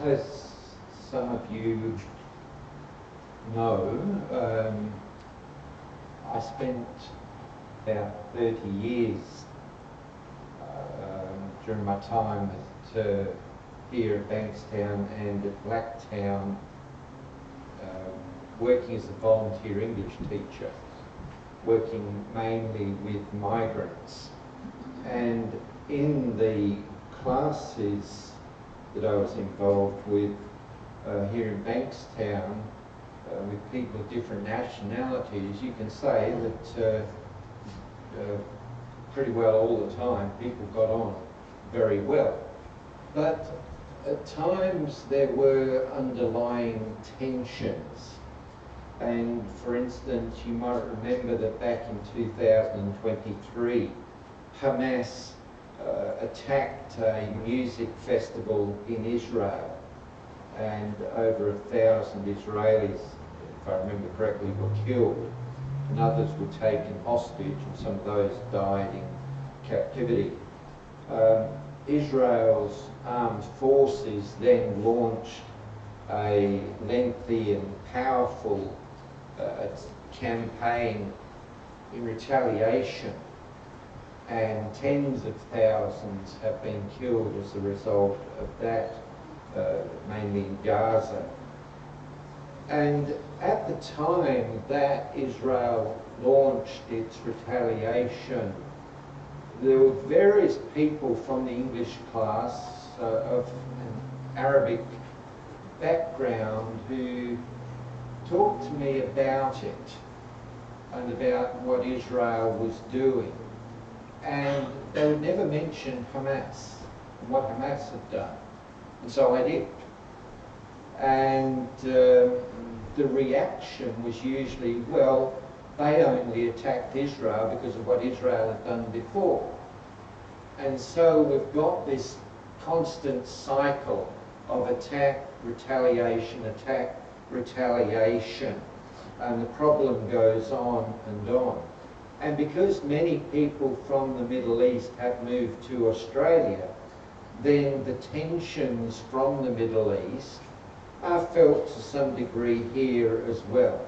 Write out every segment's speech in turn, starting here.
as some of you know, I spent about 30 years during my time here at Bankstown and at Blacktown working as a volunteer English teacher, working mainly with migrants. And in the classes that I was involved with here in Bankstown, with people of different nationalities, you can say that pretty well all the time people got on very well. But at times there were underlying tensions. And for instance, you might remember that back in 2023, Hamas attacked a music festival in Israel, and over 1,000 Israelis, if I remember correctly, were killed, and others were taken hostage, and some of those died in captivity. Israel's armed forces then launched a lengthy and powerful campaign in retaliation, and tens of thousands have been killed as a result of that, mainly in Gaza. And at the time that Israel launched its retaliation, there were various people from the English class of an Arabic background who talked to me about it and about what Israel was doing. And they would never mention Hamas and what Hamas had done. And so I did. And the reaction was usually, well, they only attacked Israel because of what Israel had done before. And so we've got this constant cycle of attack, retaliation, attack, retaliation, and the problem goes on and on. And because many people from the Middle East have moved to Australia, then the tensions from the Middle East are felt to some degree here as well.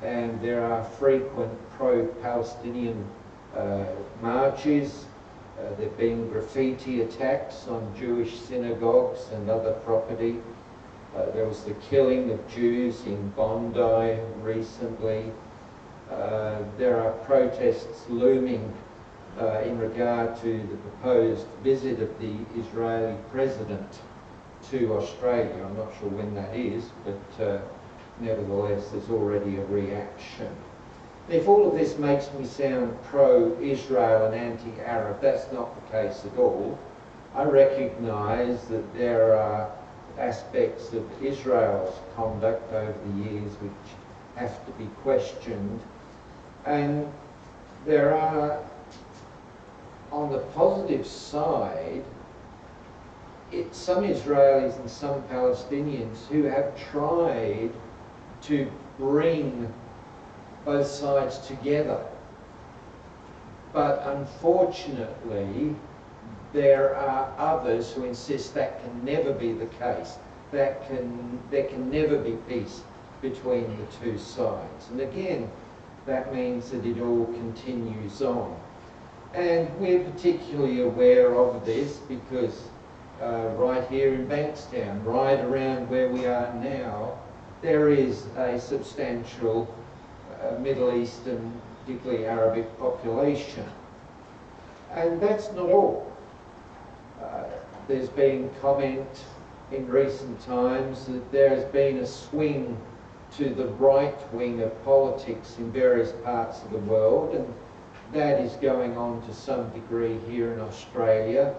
And there are frequent pro-Palestinian marches. There have been graffiti attacks on Jewish synagogues and other property. There was the killing of Jews in Bondi recently. There are protests looming in regard to the proposed visit of the Israeli president to Australia. I'm not sure when that is, but nevertheless there's already a reaction. If all of this makes me sound pro-Israel and anti-Arab, that's not the case at all. I recognise that there are aspects of Israel's conduct over the years which have to be questioned, and there are, on the positive side, some Israelis and some Palestinians who have tried to bring both sides together. But unfortunately, there are others who insist that can never be the case. There can never be peace between the two sides. And again, that means that it all continues on. And we're particularly aware of this because right here in Bankstown, right around where we are now, there is a substantial Middle Eastern, particularly Arabic population. And that's not all. There's been comment in recent times that there has been a swing to the right wing of politics in various parts of the world, and that is going on to some degree here in Australia.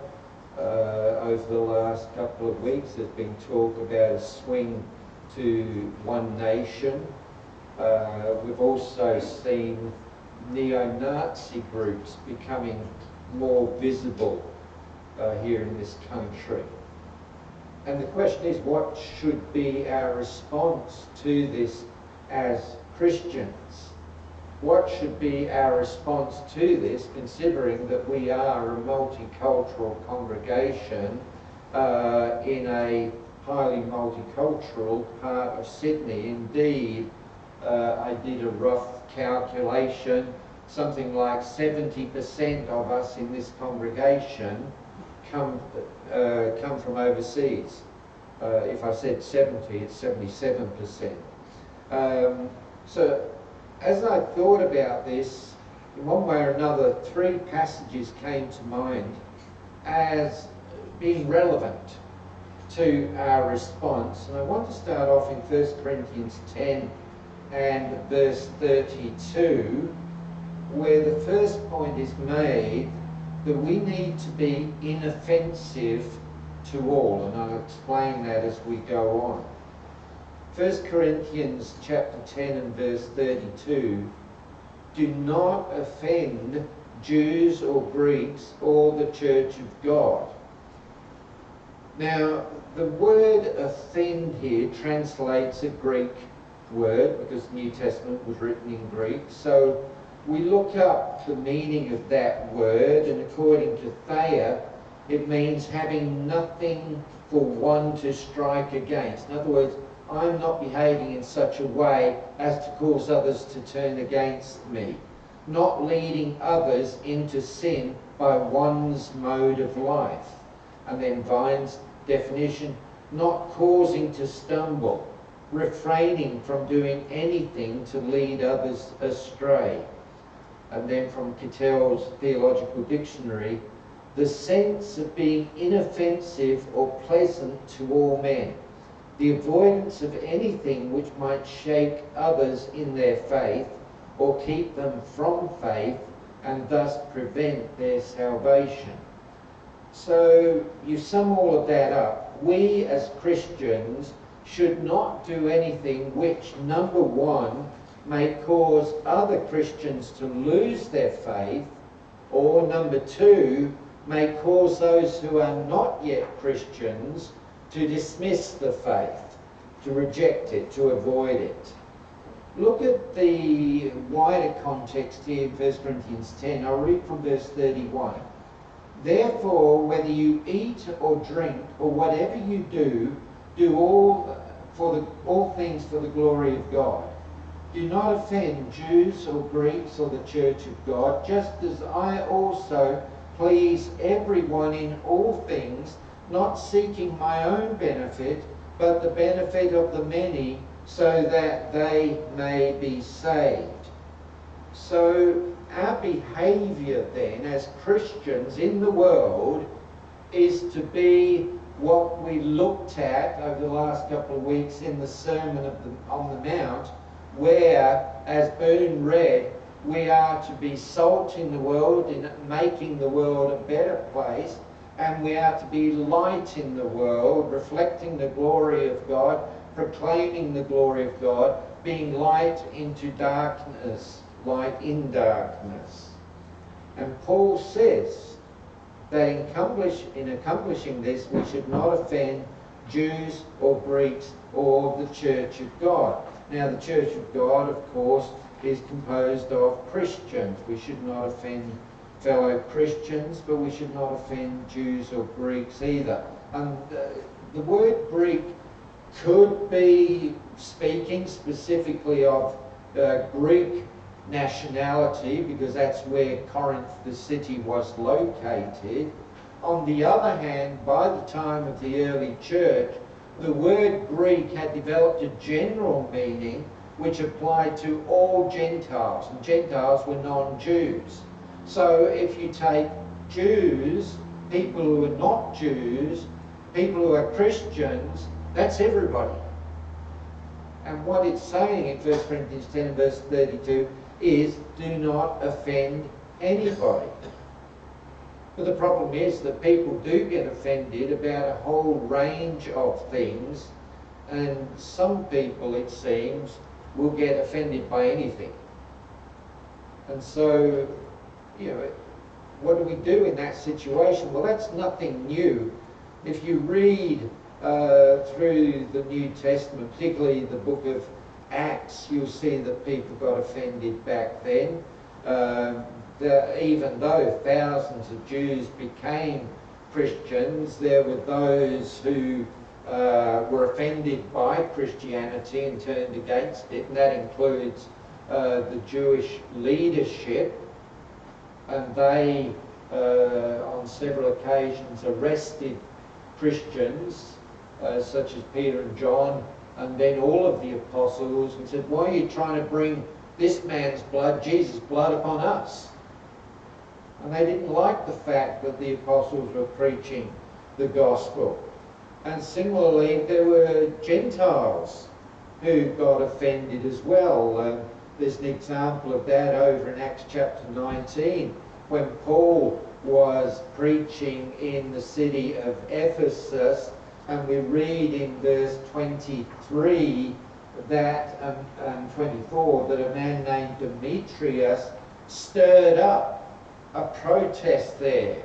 Over the last couple of weeks there's been talk about a swing to one nation. We've also seen neo-Nazi groups becoming more visible here in this country. And the question is, what should be our response to this as Christians? What should be our response to this, considering that we are a multicultural congregation in a highly multicultural part of Sydney. Indeed, I did a rough calculation, something like 70% of us in this congregation come from overseas. If I said 70, it's 77%. So as I thought about this, in one way or another, 3 passages came to mind as being relevant to our response. And I want to start off in 1 Corinthians 10 and verse 32, where the first point is made that we need to be inoffensive to all, and I'll explain that as we go on. 1 Corinthians chapter 10 and verse 32, do not offend Jews or Greeks or the church of God. Now, the word offend here translates a Greek word, because the New Testament was written in Greek. So we look up the meaning of that word, and according to Thayer, it means having nothing for one to strike against. In other words, I'm not behaving in such a way as to cause others to turn against me. Not leading others into sin by one's mode of life. And then Vine's definition, not causing to stumble, refraining from doing anything to lead others astray. And then from Cattell's Theological Dictionary, the sense of being inoffensive or pleasant to all men, the avoidance of anything which might shake others in their faith or keep them from faith and thus prevent their salvation. So you sum all of that up. We as Christians should not do anything which, number one, may cause other Christians to lose their faith, or number two, may cause those who are not yet Christians to dismiss the faith, to reject it, to avoid it. Look at the wider context here in 1 Corinthians 10. I'll read from verse 31. Therefore, whether you eat or drink or whatever you do, do all things for the glory of God. Do not offend Jews or Greeks or the church of God, just as I also please everyone in all things, not seeking my own benefit, but the benefit of the many, so that they may be saved. So our behaviour then as Christians in the world is to be what we looked at over the last couple of weeks in the Sermon on the Mount, where, as Boone read, we are to be salt in the world, in making the world a better place, and we are to be light in the world, reflecting the glory of God, proclaiming the glory of God, being light into darkness, light in darkness. And Paul says that in accomplishing this, we should not offend Jews or Greeks or the church of God. Now, the church of God, of course, is composed of Christians. We should not offend fellow Christians, but we should not offend Jews or Greeks either. And the word Greek could be speaking specifically of Greek nationality, because that's where Corinth, the city, was located. On the other hand, by the time of the early church, the word Greek had developed a general meaning which applied to all Gentiles, and Gentiles were non-Jews. So if you take Jews, people who are not Jews, people who are Christians, that's everybody. And what it's saying in 1 Corinthians 10 verse 32 is, do not offend anybody. But the problem is that people do get offended about a whole range of things, and some people, it seems, will get offended by anything. And so, what do we do in that situation? Well, that's nothing new. If you read through the New Testament, particularly the book of Acts, you'll see that people got offended back then. Even though thousands of Jews became Christians, there were those who were offended by Christianity and turned against it, and that includes the Jewish leadership, and they on several occasions arrested Christians such as Peter and John, and then all of the apostles, and said, why are you trying to bring this man's blood, Jesus' blood, upon us? And they didn't like the fact that the apostles were preaching the gospel. And similarly, there were Gentiles who got offended as well. There's an example of that over in Acts chapter 19, when Paul was preaching in the city of Ephesus, and we read in verse 23 that, 24, that a man named Demetrius stirred up a protest there.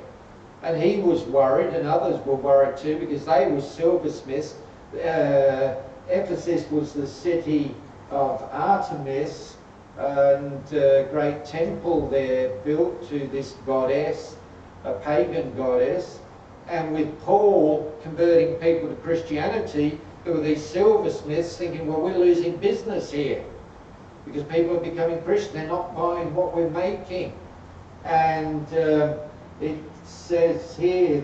And he was worried, and others were worried too, because they were silversmiths. Ephesus was the city of Artemis, and a great temple there built to this goddess, a pagan goddess. And with Paul converting people to Christianity, there were these silversmiths thinking, well, we're losing business here because people are becoming Christian, they're not buying what we're making. And it says here,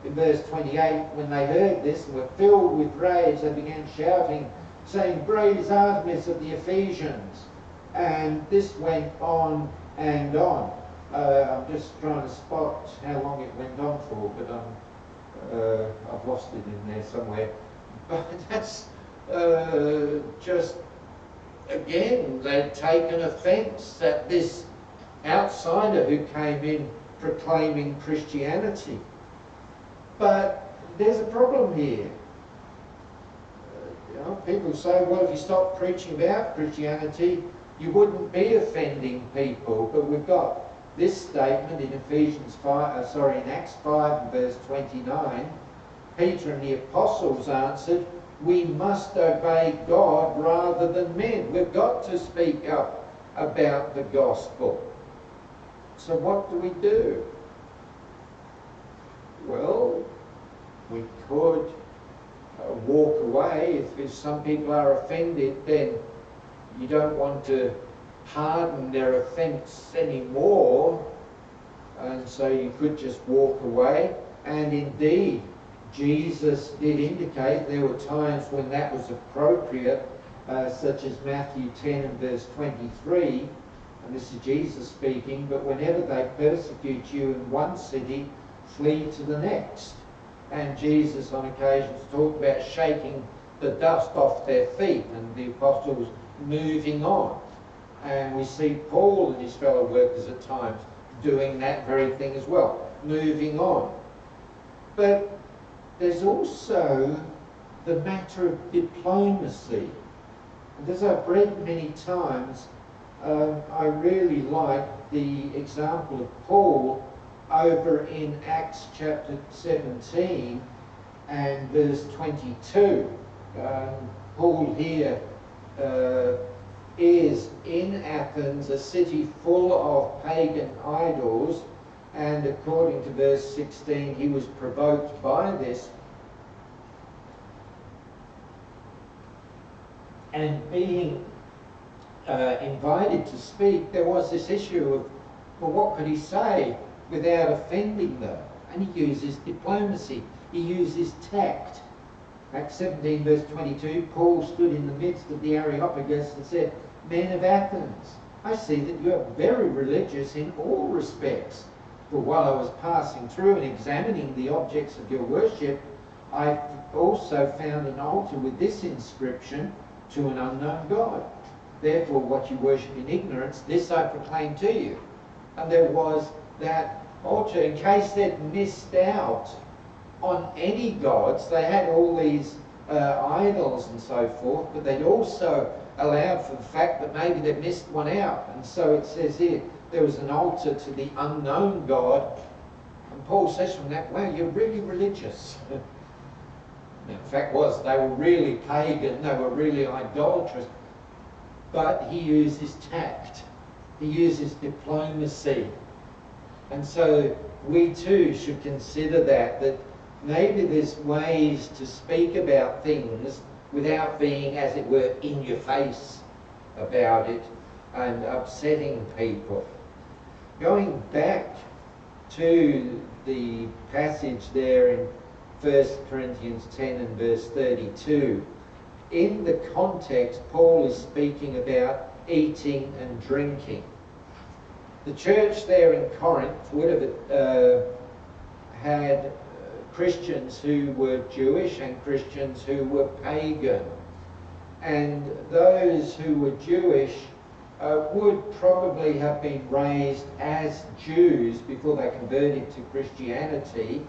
in verse 28, when they heard this and were filled with rage, they began shouting, saying, great is Artemis of the Ephesians. And this went on and on. I'm just trying to spot how long it went on for, but I've lost it in there somewhere. But that's just, again, they'd taken offence at this outsider who came in proclaiming Christianity. But there's a problem here. People say, well, if you stop preaching about Christianity, you wouldn't be offending people. But we've got this statement in in Acts 5 and verse 29. Peter and the apostles answered, we must obey God rather than men. We've got to speak up about the gospel. So what do we do? Well, we could walk away. If some people are offended, then you don't want to harden their offence anymore, and so you could just walk away. And indeed, Jesus did indicate there were times when that was appropriate, such as Matthew 10 and verse 23, and this is Jesus speaking, but whenever they persecute you in one city, flee to the next. And Jesus on occasions talked about shaking the dust off their feet, and the apostles moving on. And we see Paul and his fellow workers at times doing that very thing as well, moving on. But there's also the matter of diplomacy. And as I've read many times, I really like the example of Paul over in Acts chapter 17 and verse 22. Paul here is in Athens, a city full of pagan idols, and according to verse 16, he was provoked by this. And being invited to speak, there was this issue of, well, what could he say without offending them? And he uses diplomacy. He uses tact. Acts 17 verse 22, Paul stood in the midst of the Areopagus and said, men of Athens, I see that you are very religious in all respects. For while I was passing through and examining the objects of your worship, I also found an altar with this inscription, to an unknown God. Therefore what you worship in ignorance, this I proclaim to you. And there was that altar, in case they'd missed out on any gods. They had all these idols and so forth, but they'd also allowed for the fact that maybe they'd missed one out. And so it says here, there was an altar to the unknown God. And Paul says from that, wow, you're really religious. The fact was, they were really pagan, they were really idolatrous. But he uses tact. He uses diplomacy. And so we too should consider that maybe there's ways to speak about things without being, as it were, in your face about it and upsetting people. Going back to the passage there in 1 Corinthians 10 and verse 32, in the context, Paul is speaking about eating and drinking. The church there in Corinth would have had Christians who were Jewish and Christians who were pagan. And those who were Jewish would probably have been raised as Jews before they converted to Christianity,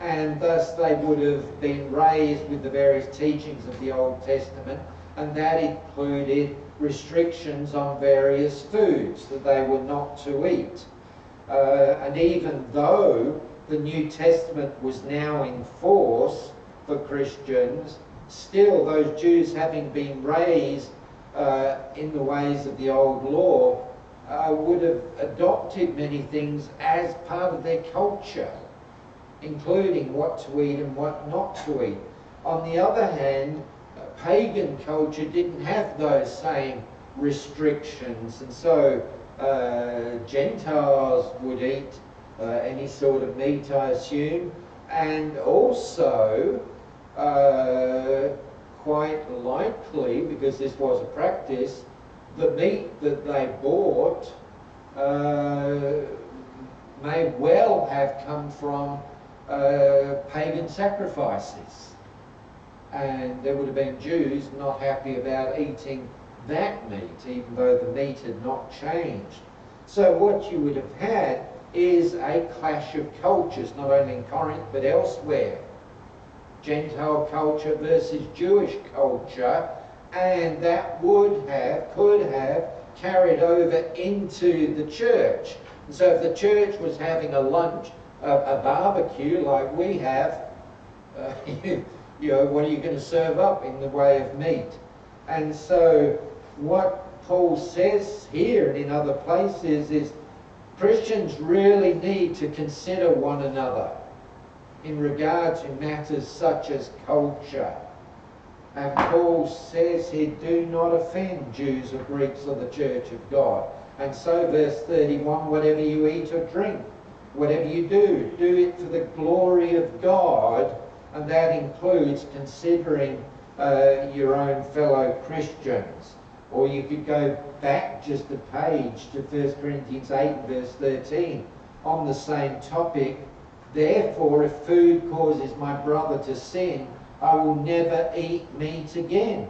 and thus they would have been raised with the various teachings of the Old Testament, and that included restrictions on various foods that they were not to eat. And even though the New Testament was now in force for Christians, still those Jews, having been raised in the ways of the old law, would have adopted many things as part of their culture, including what to eat and what not to eat. On the other hand, pagan culture didn't have those same restrictions, and so Gentiles would eat any sort of meat, I assume, and also quite likely, because this was a practice, the meat that they bought may well have come from pagan sacrifices. And there would have been Jews not happy about eating that meat, even though the meat had not changed. So what you would have had is a clash of cultures, not only in Corinth but elsewhere. Gentile culture versus Jewish culture, and that could have carried over into the church. And so if the church was having a lunch, a barbecue like we have, you know, what are you going to serve up in the way of meat? And so what Paul says here and in other places is Christians really need to consider one another in regard to matters such as culture. And Paul says here, do not offend Jews or Greeks or the church of God. And so verse 31, whatever you eat or drink, whatever you do, do it for the glory of God. And that includes considering your own fellow Christians. Or you could go back just a page to 1 Corinthians 8 verse 13 on the same topic. Therefore, if food causes my brother to sin, I will never eat meat again,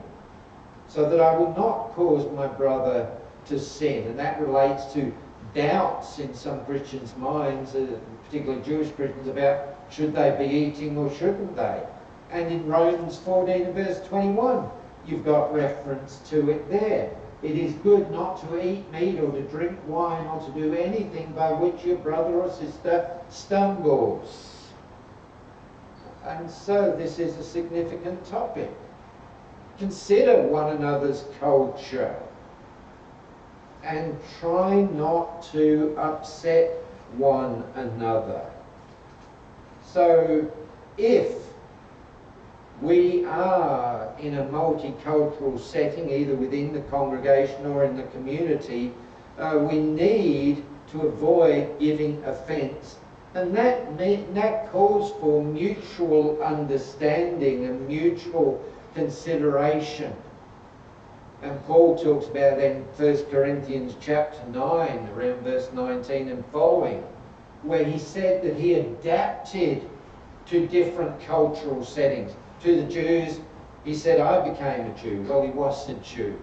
so that I will not cause my brother to sin. And that relates to doubts in some Christians' minds, particularly Jewish Christians, about should they be eating or shouldn't they. And in Romans 14 and verse 21, you've got reference to it there. It is good not to eat meat or to drink wine or to do anything by which your brother or sister stumbles. And so this is a significant topic. Consider one another's culture and try not to upset one another. So if we are in a multicultural setting, either within the congregation or in the community, we need to avoid giving offence. And that calls for mutual understanding and mutual consideration. And Paul talks about that in 1 Corinthians chapter 9, around verse 19 and following, where he said that he adapted to different cultural settings. To the Jews, he said, I became a Jew. Well, he was a Jew.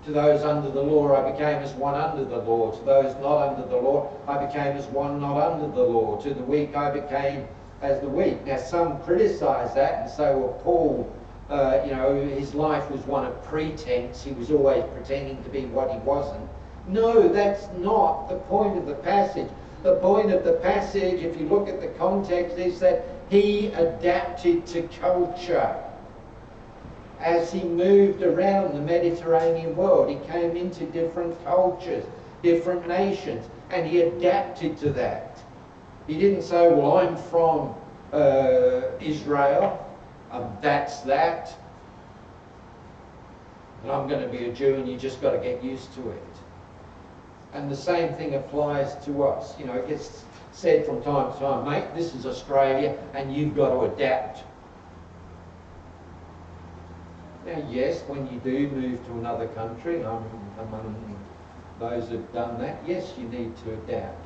To those under the law, I became as one under the law. To those not under the law, I became as one not under the law. To the weak, I became as the weak. Now, some criticise that and say, well, Paul, his life was one of pretense. He was always pretending to be what he wasn't. No, that's not the point of the passage. The point of the passage, if you look at the context, is that he adapted to culture. As he moved around the Mediterranean world, he came into different cultures, different nations, and he adapted to that. He didn't say, well, I'm from Israel, that's that. And I'm going to be a Jew and you just got to get used to it. And the same thing applies to us. You know, it gets said from time to time, mate, this is Australia and you've got to adapt. Now, yes, when you do move to another country, I'm among those who've done that, yes, you need to adapt.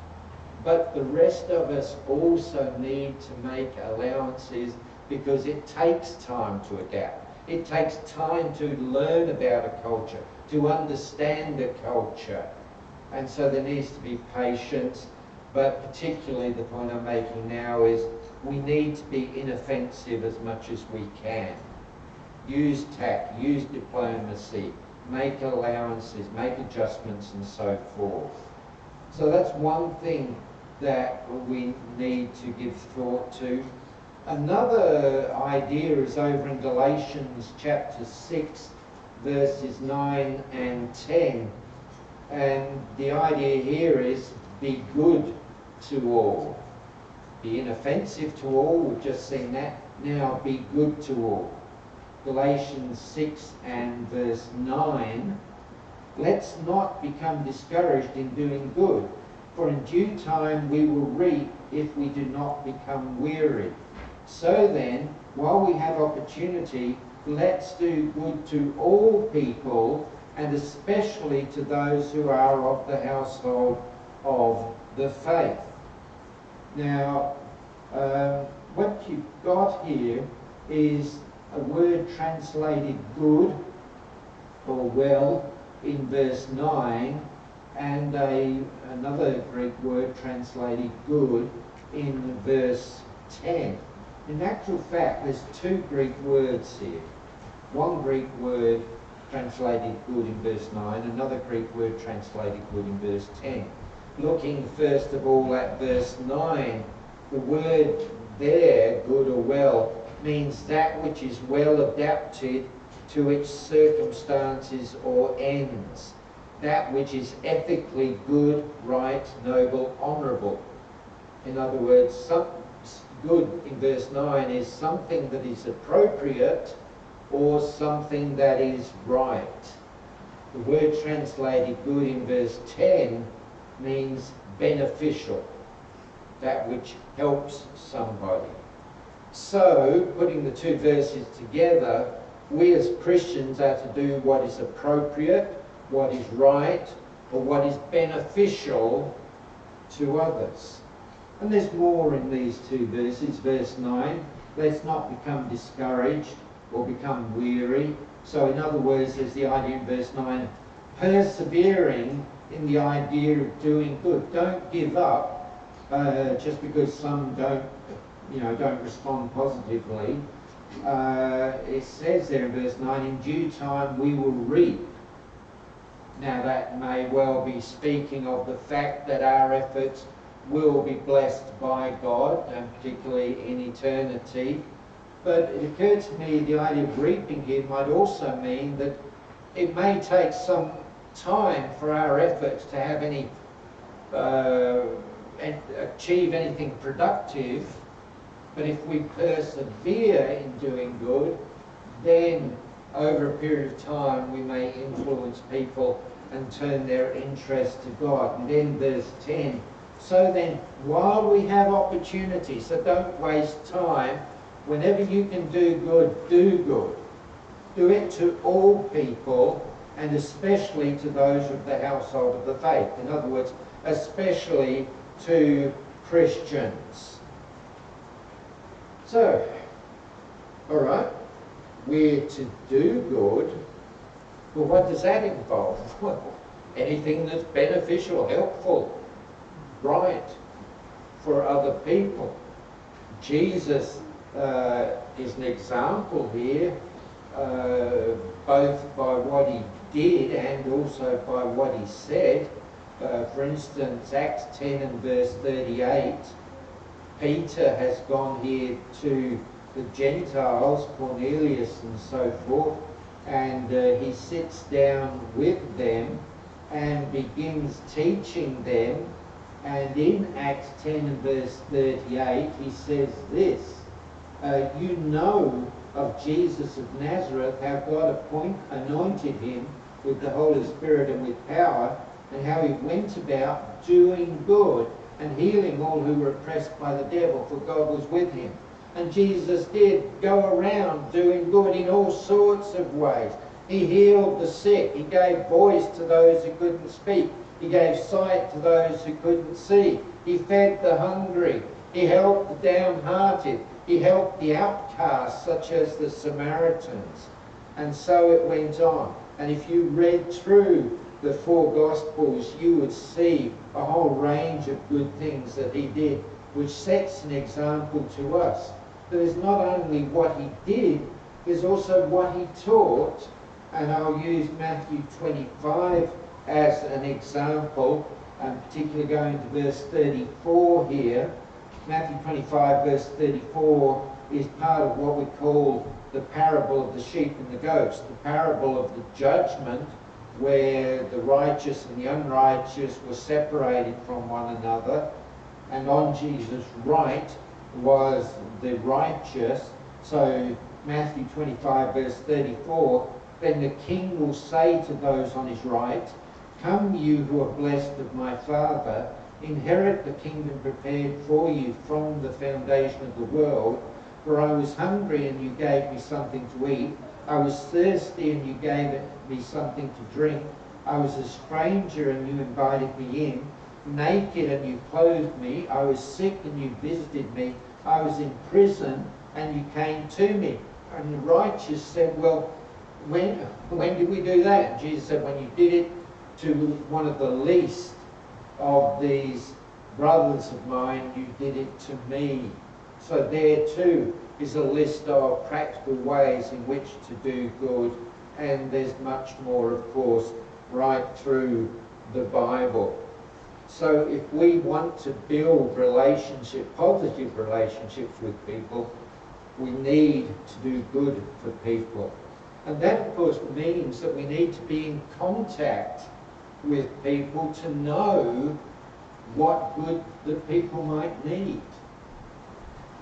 But the rest of us also need to make allowances because it takes time to adapt. It takes time to learn about a culture, to understand a culture. And so there needs to be patience, but particularly the point I'm making now is we need to be inoffensive as much as we can. Use tact, use diplomacy, make allowances, make adjustments and so forth. So that's one thing that we need to give thought to. Another idea is over in Galatians chapter 6, verses 9 and 10. And the idea here is be good to all. Be inoffensive to all, we've just seen that. Now be good to all. Galatians 6 and verse 9. Let's not become discouraged in doing good, for in due time we will reap if we do not become weary. So then, while we have opportunity, let's do good to all people, and especially to those who are of the household of the faith. Now, what you've got here is a word translated good or well in verse 9, and another Greek word translated good in verse 10. In actual fact, there's two Greek words here. One Greek word translated good in verse 9, another Greek word translated good in verse 10. Looking first of all at verse 9, the word there, good or well, means that which is well adapted to its circumstances or ends. That which is ethically good, right, noble, honourable. In other words, good in verse 9 is something that is appropriate or something that is right. The word translated good in verse 10 means beneficial, that which helps somebody. So, putting the two verses together, we as Christians are to do what is appropriate, what is right, or what is beneficial to others. And there's more in these two verses. Verse 9, let's not become discouraged or become weary. So in other words, there's the idea in verse 9, persevering in the idea of doing good. Don't give up just because some don't respond positively. It says there in verse 9, in due time we will reap. Now that may well be speaking of the fact that our efforts will be blessed by God, and particularly in eternity. But it occurred to me the idea of reaping here might also mean that it may take some time for our efforts to have any achieve anything productive. But if we persevere in doing good, then over a period of time we may influence people and turn their interest to God. And then verse 10, so then while we have opportunity, so don't waste time, whenever you can do good, do good. Do it to all people, and especially to those of the household of the faith. In other words, especially to Christians. So, all right, we're to do good. Well, what does that involve? Well, anything that's beneficial, helpful, right for other people. Jesus is an example here, both by what he did and also by what he said. For instance, Acts 10 and verse 38, Peter has gone here to the Gentiles, Cornelius and so forth, and he sits down with them and begins teaching them And in Acts 10 and verse 38, he says this, you know of Jesus of Nazareth, how God anointed him with the Holy Spirit and with power, and how he went about doing good and healing all who were oppressed by the devil, for God was with him. And Jesus did go around doing good in all sorts of ways. He healed the sick. He gave voice to those who couldn't speak. He gave sight to those who couldn't see. He fed the hungry. He helped the downhearted. He helped the outcasts, such as the Samaritans. And so it went on. And if you read through the 4 Gospels, you would see a whole range of good things that he did, which sets an example to us. There's not only what he did, there's also what he taught. And I'll use Matthew 25 as an example, and particularly going to verse 34 here. Matthew 25 verse 34 is part of what we call the parable of the sheep and the goats, the parable of the judgment, where the righteous and the unrighteous were separated from one another, and on Jesus' right was the righteous. So Matthew 25 verse 34, then the king will say to those on his right, come you who are blessed of my Father, inherit the kingdom prepared for you from the foundation of the world. For I was hungry and you gave me something to eat. I was thirsty and you gave me something to drink. I was a stranger and you invited me in. Naked and you clothed me. I was sick and you visited me. I was in prison and you came to me. And the righteous said, well, when did we do that? And Jesus said, when you did it to one of the least of these brothers of mine, you did it to me. So there too is a list of practical ways in which to do good, and there's much more, of course, right through the Bible. So if we want to build positive relationships with people, we need to do good for people. And that, of course, means that we need to be in contact with people to know what good that people might need.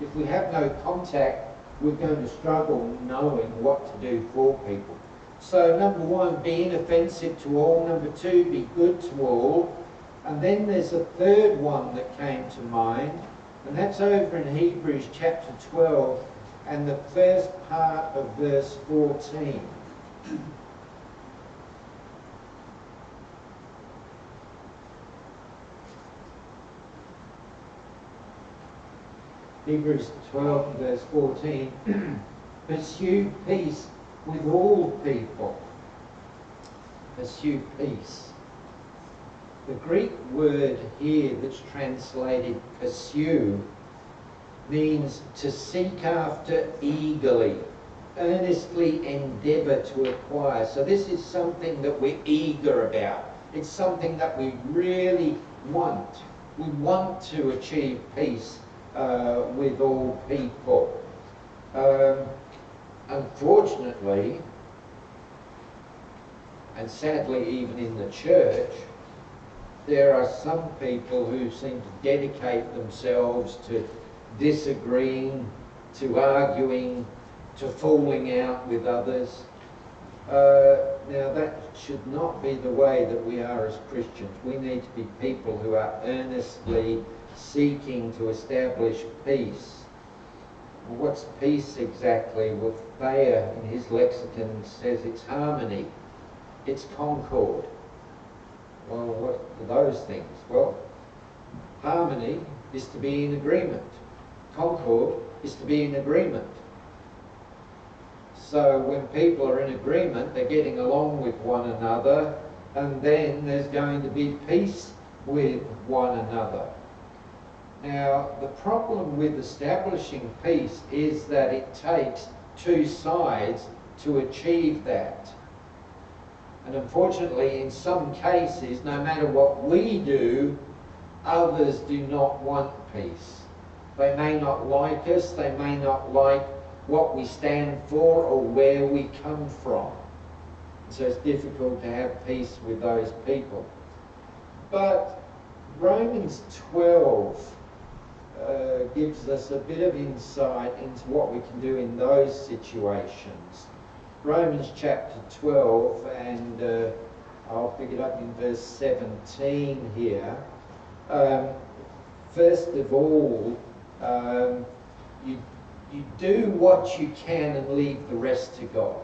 If we have no contact, we're going to struggle knowing what to do for people. So number 1, be inoffensive to all. Number 2, be good to all. And then there's a third one that came to mind, and that's over in Hebrews chapter 12 and the first part of verse 14. Hebrews 12 verse 14, pursue peace with all people. Pursue peace. The Greek word here that's translated pursue means to seek after eagerly, earnestly endeavour to acquire. So this is something that we're eager about. It's something that we really want. We want to achieve peace with all people. Unfortunately, and sadly even in the church, there are some people who seem to dedicate themselves to disagreeing, to arguing, to falling out with others. Now that should not be the way that we are as Christians. We need to be people who are earnestly seeking to establish peace. Well, what's peace exactly? Well, Thayer in his lexicon says it's harmony, it's concord. Well, what are those things? Well, harmony is to be in agreement. Concord is to be in agreement. So when people are in agreement, they're getting along with one another, and then there's going to be peace with one another. Now, the problem with establishing peace is that it takes two sides to achieve that. And unfortunately, in some cases, no matter what we do, others do not want peace. They may not like us, they may not like what we stand for or where we come from. So it's difficult to have peace with those people. But Romans 12 gives us a bit of insight into what we can do in those situations. Romans chapter 12, and I'll pick it up in verse 17 here. First of all, you do what you can and leave the rest to God.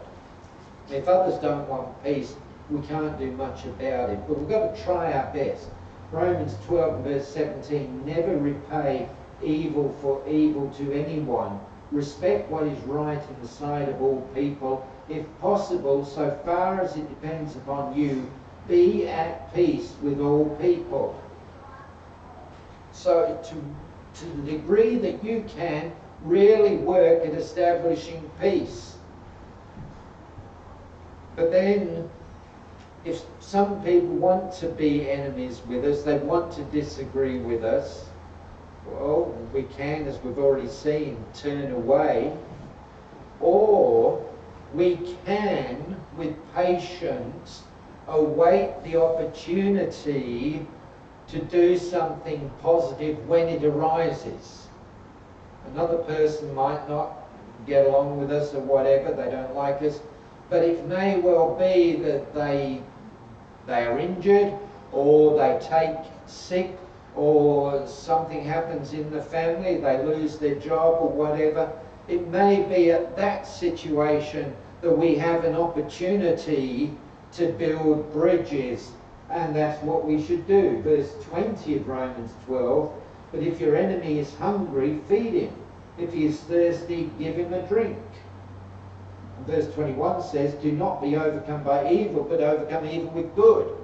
If others don't want peace, we can't do much about it, but we've got to try our best. Romans 12 and verse 17, never repay evil for evil to anyone. Respect what is right in the sight of all people. If possible, so far as it depends upon you, be at peace with all people. So to the degree that you can, really work at establishing peace. But then, if some people want to be enemies with us, they want to disagree with us, well, we can, as we've already seen, turn away. Or we can, with patience, await the opportunity to do something positive when it arises. Another person might not get along with us or whatever, they don't like us, but it may well be that they are injured, or they take sick, or something happens in the family, they lose their job or whatever. It may be at that situation that we have an opportunity to build bridges, and that's what we should do. Verse 20 of Romans 12, but if your enemy is hungry, feed him. If he is thirsty, give him a drink. And verse 21 says, do not be overcome by evil, but overcome evil with good.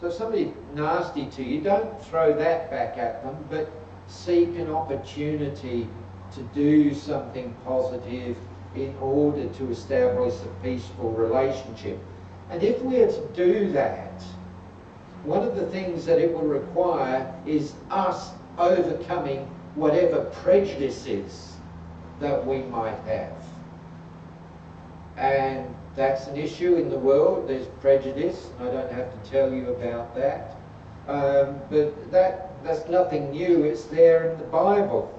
So if somebody's nasty to you, don't throw that back at them, but seek an opportunity to do something positive in order to establish a peaceful relationship. And if we are to do that, one of the things that it will require is us overcoming whatever prejudices that we might have. And that's an issue in the world. There's prejudice, and I don't have to tell you about that. But that's nothing new. It's there in the Bible.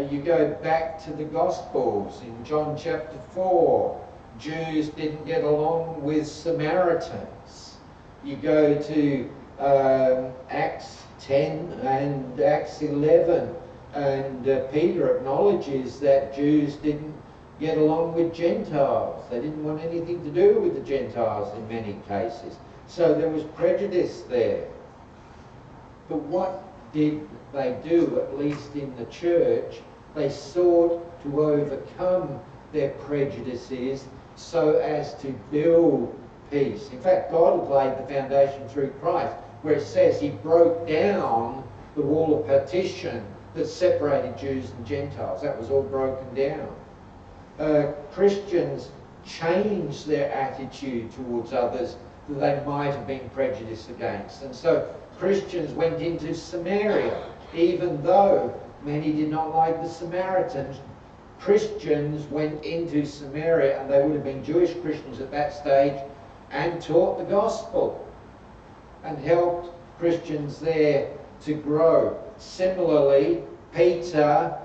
You go back to the Gospels in John chapter 4. Jews didn't get along with Samaritans. You go to Acts 10 and Acts 11, and Peter acknowledges that Jews didn't get along with Gentiles. They didn't want anything to do with the Gentiles in many cases. So there was prejudice there. But what did they do, at least in the church? They sought to overcome their prejudices so as to build peace. In fact, God had laid the foundation through Christ, where it says he broke down the wall of partition that separated Jews and Gentiles. That was all broken down. Christians changed their attitude towards others that they might have been prejudiced against. And so Christians went into Samaria, even though many did not like the Samaritans. Christians went into Samaria, and they would have been Jewish Christians at that stage, and taught the gospel and helped Christians there to grow. Similarly, Peter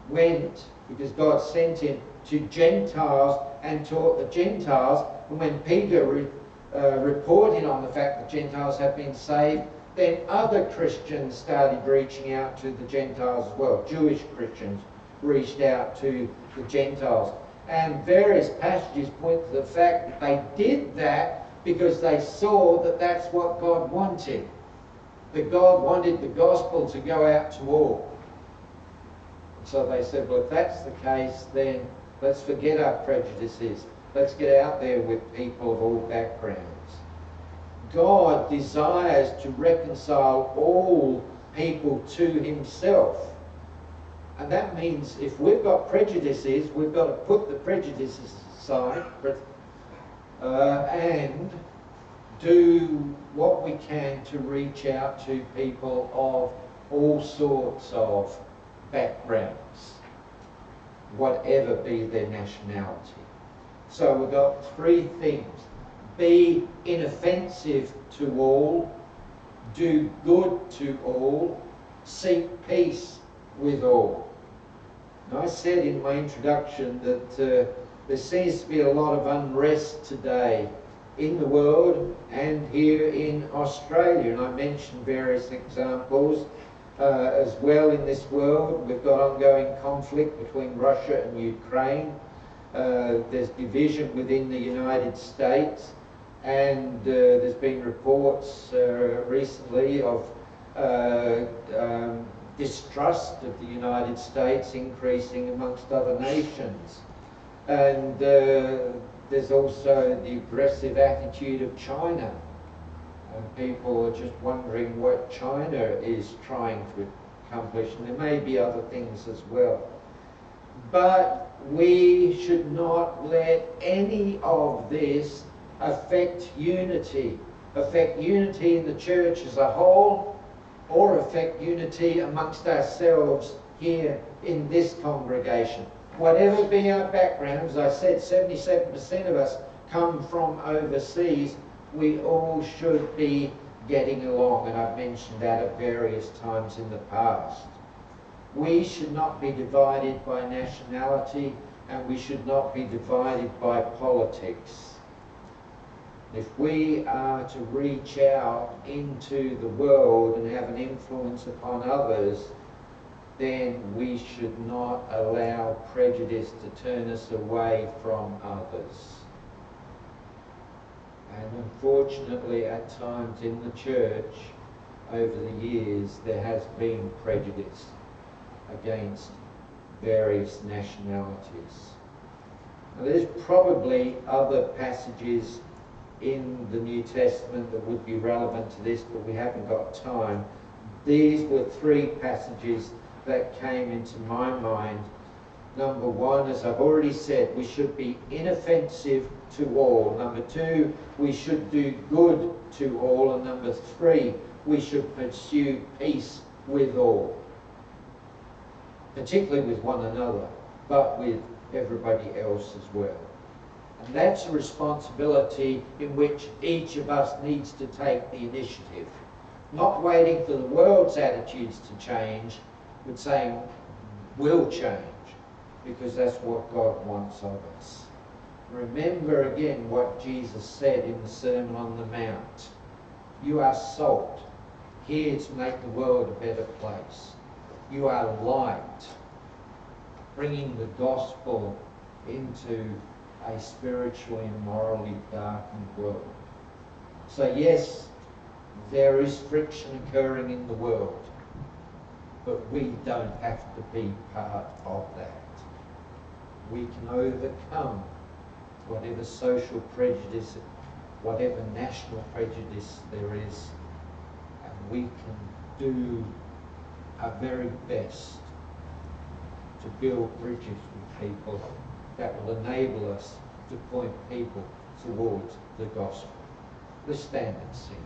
went, because God sent him, to Gentiles and taught the Gentiles. And when Peter reported on the fact that Gentiles had been saved, then other Christians started reaching out to the Gentiles as well. Jewish Christians reached out to the Gentiles. And various passages point to the fact that they did that because they saw that that's what God wanted. That God wanted the gospel to go out to all. So they said, well, if that's the case, then let's forget our prejudices. Let's get out there with people of all backgrounds. God desires to reconcile all people to himself. And that means if we've got prejudices, we've got to put the prejudices aside and do what we can to reach out to people of all sorts of backgrounds, whatever be their nationality. So we've got three things. Be inoffensive to all. do good to all, seek peace with all. And I said in my introduction that there seems to be a lot of unrest today in the world and here in Australia, and I mentioned various examples as well in this world. We've got ongoing conflict between Russia and Ukraine. There's division within the United States, and there's been reports recently of distrust of the United States increasing amongst other nations. And there's also the aggressive attitude of China. And people are just wondering what China is trying to accomplish, and there may be other things as well. But we should not let any of this affect unity in the church as a whole, or affect unity amongst ourselves here in this congregation. Whatever be our background, as I said, 77% of us come from overseas. We all should be getting along, and I've mentioned that at various times in the past. We should not be divided by nationality, and we should not be divided by politics. If we are to reach out into the world and have an influence upon others, then we should not allow prejudice to turn us away from others. And unfortunately, at times in the church, over the years, there has been prejudice against various nationalities. Now, there's probably other passages in the New Testament that would be relevant to this, but we haven't got time. These were three passages that came into my mind. Number one, as I've already said, we should be inoffensive to all. Number two, we should do good to all. And number three, we should pursue peace with all. Particularly with one another, but with everybody else as well. And that's a responsibility in which each of us needs to take the initiative. Not waiting for the world's attitudes to change, but saying, we'll change, because that's what God wants of us. Remember again what Jesus said in the Sermon on the Mount. You are salt, here to make the world a better place. You are light, bringing the gospel into a spiritually and morally darkened world. So yes, there is friction occurring in the world, but we don't have to be part of that. We can overcome whatever social prejudice, whatever national prejudice there is, and we can do our very best to build bridges with people that will enable us to point people towards the gospel. Let's stand and sing.